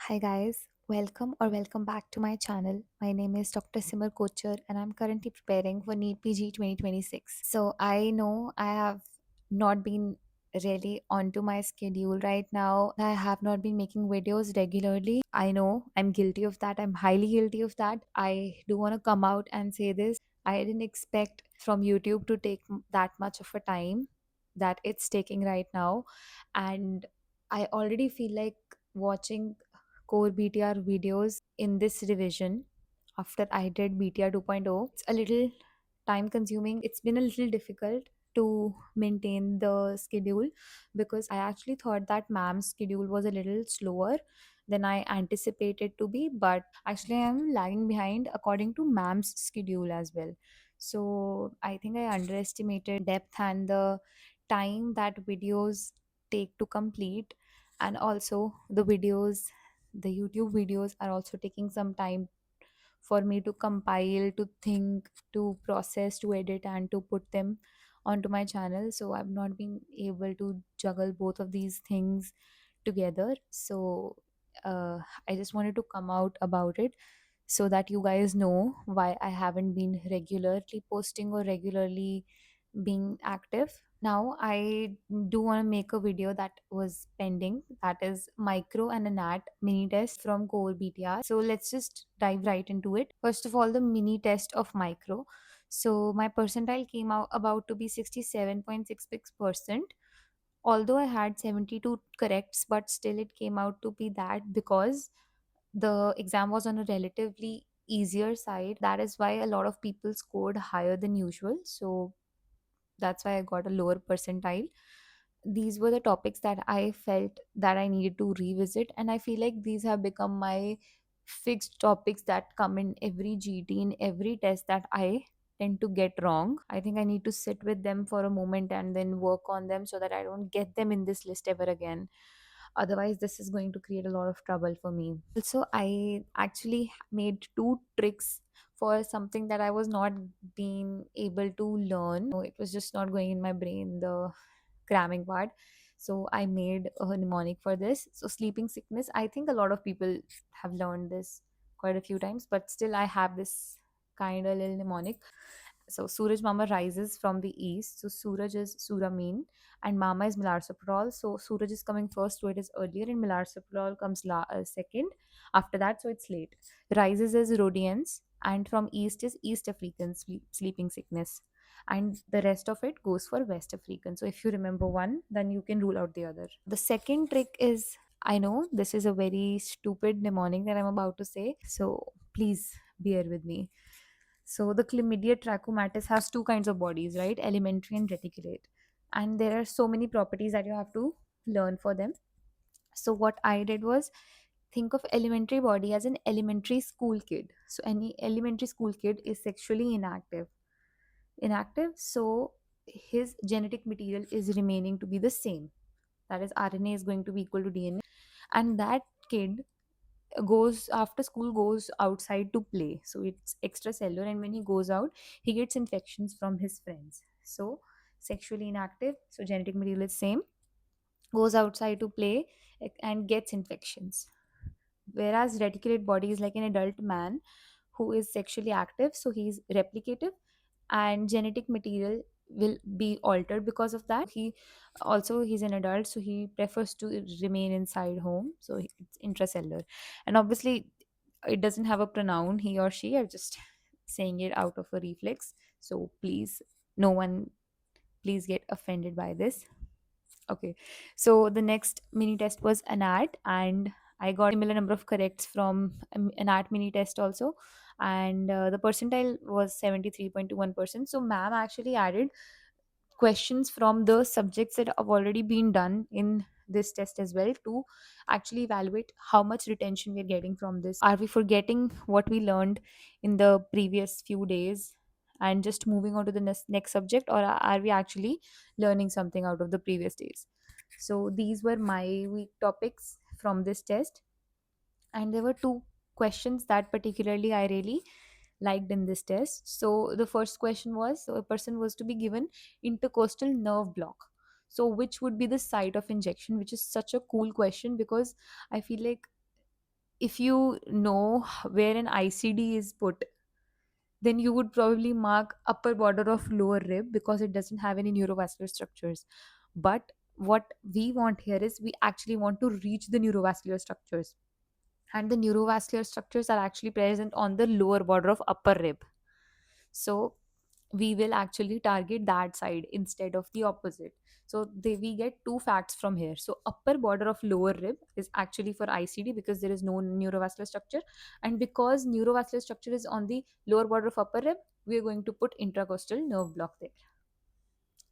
Hi guys, welcome back to my channel. My name is Dr. Simar Kochar and I'm currently preparing for NEET PG 2026. So I know I have not been really onto my schedule right now. I have not been making videos regularly. I know I'm guilty of that. I'm highly guilty of that. I do want to come out and say this. I didn't expect from YouTube to take that much of a time that it's taking right now, and I already feel like watching core BTR videos in this revision after I did BTR 2.0. It's a little time consuming. It's been a little difficult to maintain the schedule because I actually thought that ma'am's schedule was a little slower than I anticipated to be, but actually I'm lagging behind according to ma'am's schedule as well. So I think I underestimated depth and the time that videos take to complete, and also the YouTube videos are also taking some time for me to compile, to think, to process, to edit, and to put them onto my channel. So I've not been able to juggle both of these things together. So uh, I just wanted to come out about it so that you guys know why I haven't been regularly posting or regularly being active. Now I do want to make a video that was pending, that is micro and Anat mini test from core BTR. So let's just dive right into it. First of all, the mini test of micro. So my percentile came out about to be 67.66%. Although I had 72 corrects, but still it came out to be that because the exam was on a relatively easier side. That is why a lot of people scored higher than usual. So that's why I got a lower percentile. These were the topics that I felt that I needed to revisit, and I feel like these have become my fixed topics that come in every GT, in every test that I tend to get wrong. I think I need to sit with them for a moment and then work on them so that I don't get them in this list ever again. Otherwise, this is going to create a lot of trouble for me. Also, I actually made two tricks for something that I was not being able to learn. It was just not going in my brain, the cramming part. So I made a mnemonic for this. So sleeping sickness, I think a lot of people have learned this quite a few times, but still I have this kind of little mnemonic. So Suraj Mama rises from the east. So Suraj is Suramin and Mama is Milarsoprol. So Suraj is coming first, so it is earlier, and Milarsoprol comes second. After that, so it's late. Rises is Rhodians, and from east is East African sleeping sickness. And the rest of it goes for West African. So if you remember one, then you can rule out the other. The second trick is, I know this is a very stupid mnemonic that I'm about to say, so please bear with me. So the chlamydia trachomatis has two kinds of bodies, right? Elementary and reticulate. And there are so many properties that you have to learn for them. So what I did was think of elementary body as an elementary school kid. So any elementary school kid is sexually inactive. Inactive, so his genetic material is remaining to be the same. That is, RNA is going to be equal to DNA. And that kid goes after school, goes outside to play, so it's extracellular, and when he goes out he gets infections from his friends. So sexually inactive, so genetic material is same, goes outside to play and gets infections. Whereas reticulate body is like an adult man who is sexually active, so he's replicative, and genetic material will be altered because of that. He's an adult, so he prefers to remain inside home, so it's intracellular. And obviously it doesn't have a pronoun, he or she. I'm just saying it out of a reflex, so please, no one, please get offended by this. Okay, so the next mini test was Anat, and I got similar number of corrects from Anat mini test also, and the percentile was 73.21%. So ma'am actually added questions from the subjects that have already been done in this test as well, to actually evaluate how much retention we're getting from this. Are we forgetting what we learned in the previous few days and just moving on to the next subject, or are we actually learning something out of the previous days? So these were my week topics from this test, and there were two questions that particularly I really liked in this test. So the first question was, so a person was to be given intercostal nerve block. So which would be the site of injection, which is such a cool question because I feel like if you know where an ICD is put, then you would probably mark upper border of lower rib because it doesn't have any neurovascular structures. But what we want here is we actually want to reach the neurovascular structures, and the neurovascular structures are actually present on the lower border of upper rib. So we will actually target that side instead of the opposite. So we get two facts from here. So upper border of lower rib is actually for ICD because there is no neurovascular structure, and because neurovascular structure is on the lower border of upper rib, we are going to put intracostal nerve block there.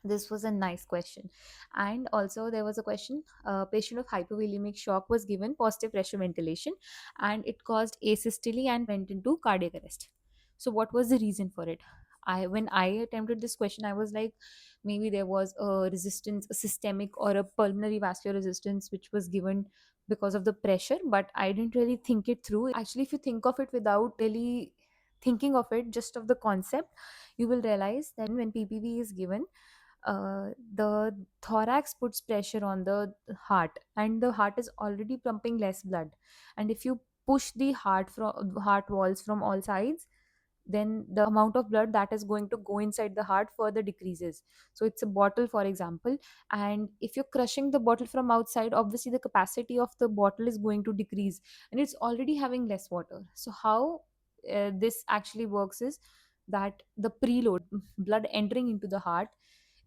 This was a nice question. And also there was a question, a patient of hypovolemic shock was given positive pressure ventilation and it caused asystole and went into cardiac arrest. So what was the reason for it? When I attempted this question, I was like, maybe there was a resistance, a systemic or a pulmonary vascular resistance which was given because of the pressure, but I didn't really think it through. Actually, if you think of it without really thinking of it, just of the concept, you will realize that when PPV is given, the thorax puts pressure on the heart, and the heart is already pumping less blood, and if you push the heart walls from all sides, then the amount of blood that is going to go inside the heart further decreases. So it's a bottle, for example, and if you're crushing the bottle from outside, obviously the capacity of the bottle is going to decrease, and it's already having less water. So how this actually works is that the preload, blood entering into the heart,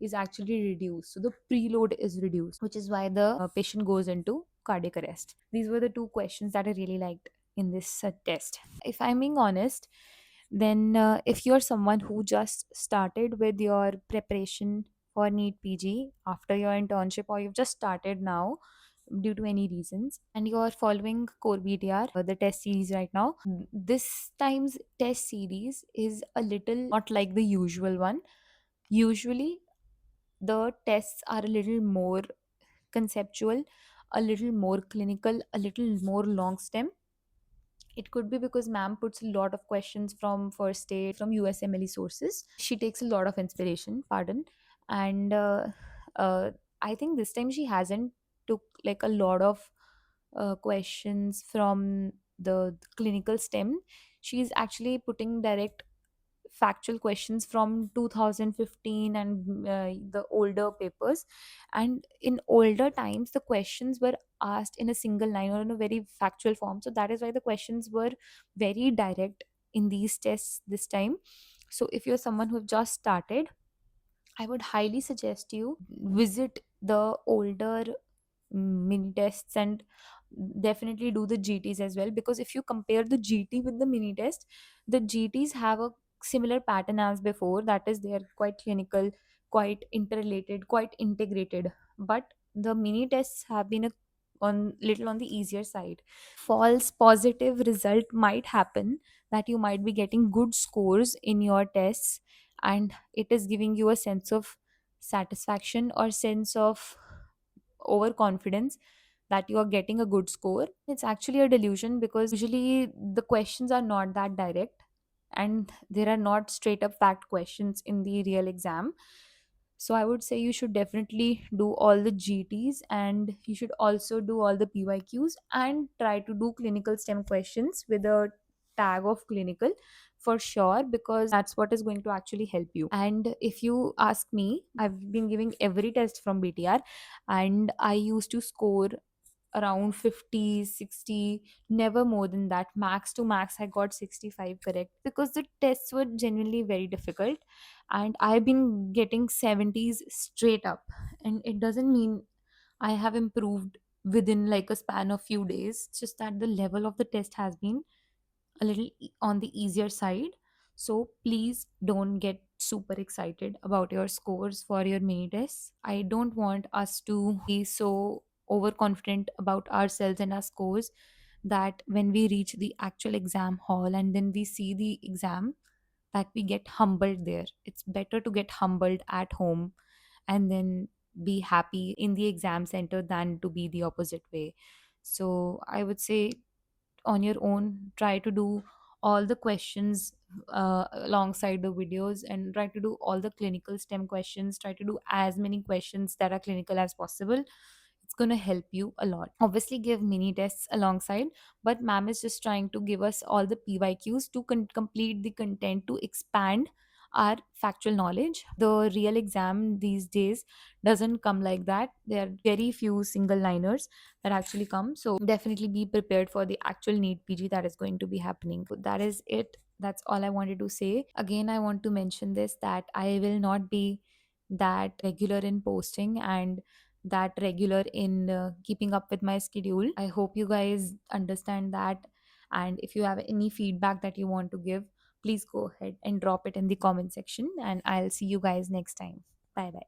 is actually reduced. So the preload is reduced, which is why the patient goes into cardiac arrest. These were the two questions that I really liked in this test. If I'm being honest, then if you're someone who just started with your preparation for NEET PG after your internship, or you've just started now due to any reasons, and you're following core BTR, the test series right now, this time's test series is a little not like the usual one. Usually the tests are a little more conceptual, a little more clinical, a little more long stem. It could be because ma'am puts a lot of questions from first aid, from USMLE sources. She takes a lot of inspiration, pardon. And uh, I think this time she hasn't took like a lot of questions from the clinical stem. She's actually putting direct factual questions from 2015 and the older papers. And in older times the questions were asked in a single line or in a very factual form, so that is why the questions were very direct in these tests this time. So if you're someone who have just started, I would highly suggest you visit the older mini tests, and definitely do the GTs as well, because if you compare the GT with the mini test, the GTs have a similar pattern as before, that is they are quite clinical, quite interrelated, quite integrated. But the mini tests have been on little on the easier side. False positive result might happen, that you might be getting good scores in your tests, and it is giving you a sense of satisfaction or sense of overconfidence that you are getting a good score. It's actually a delusion, because usually the questions are not that direct, and there are not straight up fact questions in the real exam. So I would say you should definitely do all the GTs, and you should also do all the PYQs, and try to do clinical STEM questions with a tag of clinical for sure, because that's what is going to actually help you. And if you ask me, I've been giving every test from BTR, and I used to score around 50, 60, never more than that. Max to max I got 65 correct, because the tests were genuinely very difficult, and I've been getting 70s straight up. And it doesn't mean I have improved within like a span of few days. It's just that the level of the test has been a little on the easier side. So please don't get super excited about your scores for your mini tests. I don't want us to be so overconfident about ourselves and our scores that when we reach the actual exam hall and then we see the exam, that we get humbled there. It's better to get humbled at home and then be happy in the exam center than to be the opposite way. So I would say on your own, try to do all the questions alongside the videos, and try to do all the clinical STEM questions. Try to do as many questions that are clinical as possible. it's going to help you a lot. Obviously give mini tests alongside, but ma'am is just trying to give us all the pyqs to complete the content, to expand our factual knowledge. The real exam these days doesn't come like that. There are very few single liners that actually come, so definitely be prepared for the actual NEET PG that is going to be happening. So that is it. That's all I wanted to say. Again, I want to mention this, that I will not be that regular in posting and that regular in keeping up with my schedule. I hope you guys understand that. And if you have any feedback that you want to give, please go ahead and drop it in the comment section. And I'll see you guys next time. Bye bye.